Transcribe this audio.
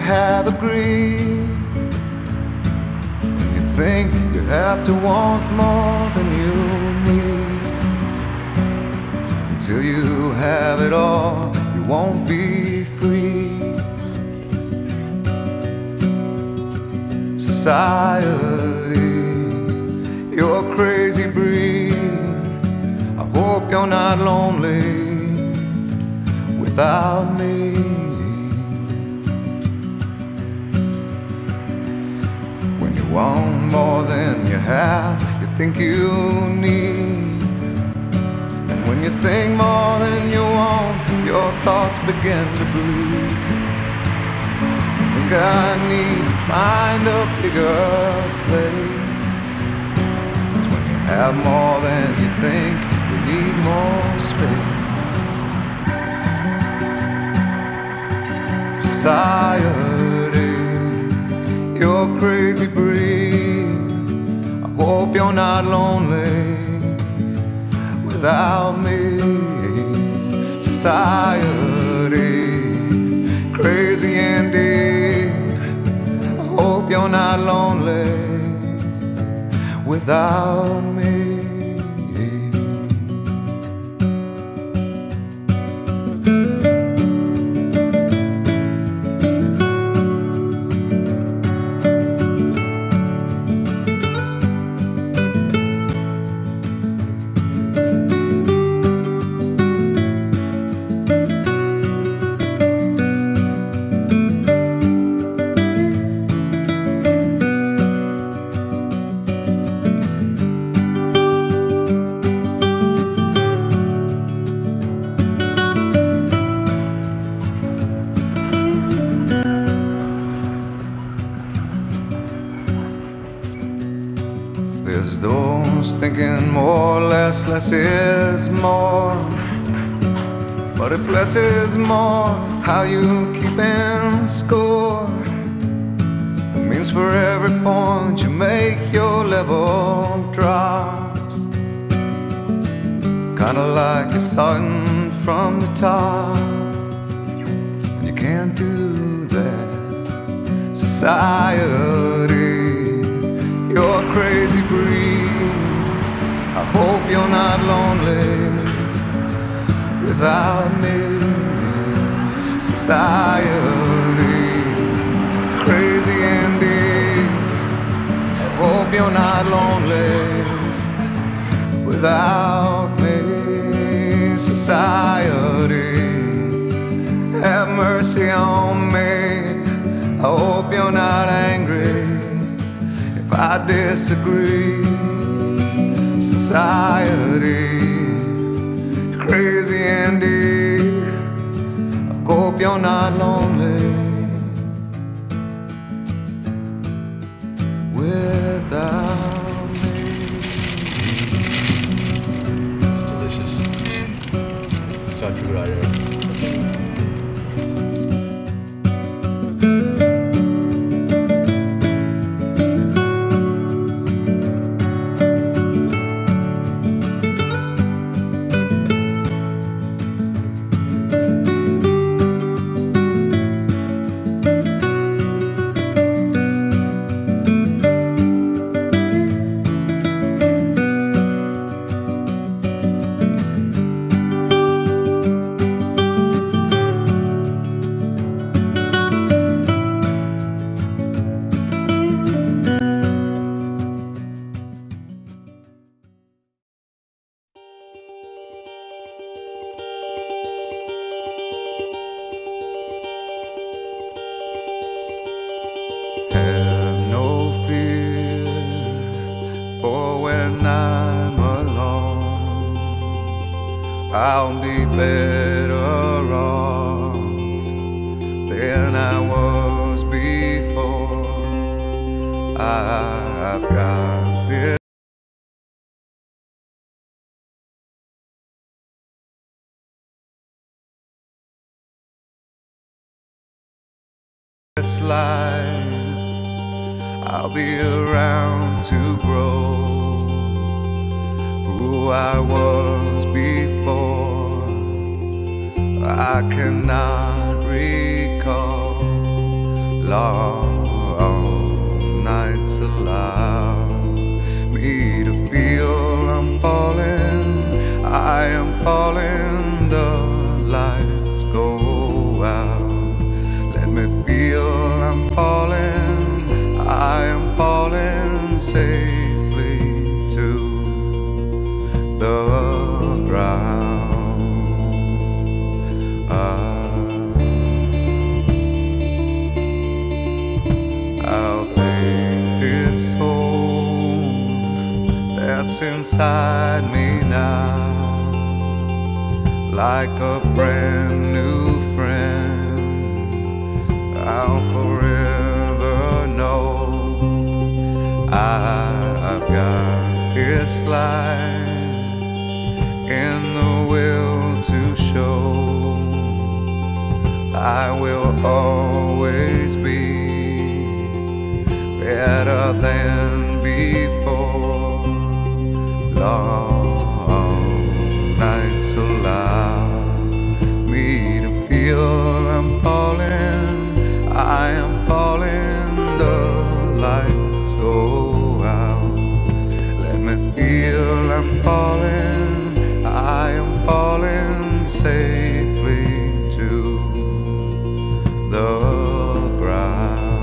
have agreed. You think you have to want more than you need. Until you have it all, you won't be free. Society, you're a crazy breed. I hope you're not lonely without me. When you want more than you have, you think you need. And when you think more than you want, your thoughts begin to bleed. You think I need to find a bigger place. 'Cause when you have more than you think, you need more space. Society, you're a crazy breed. I hope you're not lonely without me. Society, crazy indeed. I hope you're not lonely without me. There's those thinking more or less is more. But if less is more, how you keeping score? It means for every point you make, your level drops. Kinda like you're starting from the top. You can't do that. Society, you're a crazy breed. I hope you're not lonely without me. Society, crazy indeed. I hope you're not lonely without me. Society, have mercy on me. I hope you're not angry if I disagree. Society, crazy indeed. I hope you're not lonely without me. Delicious. Such a good idea. Have no fear for when I'm alone. I'll be better off than I was before. I've got this life. I'll be around to grow who I was before. I cannot recall long nights allow me to feel I'm falling, I am falling, the lights go out. Let me feel I'm falling, I am falling safely to the ground. I'll take this soul that's inside me now, like a brand new friend. I'll forever know I've got this light in the will to show. I will always be better than before. Long nights allow me to feel I'm falling, I am falling, the lights go out. Let me feel I'm falling, I am falling safely to the ground.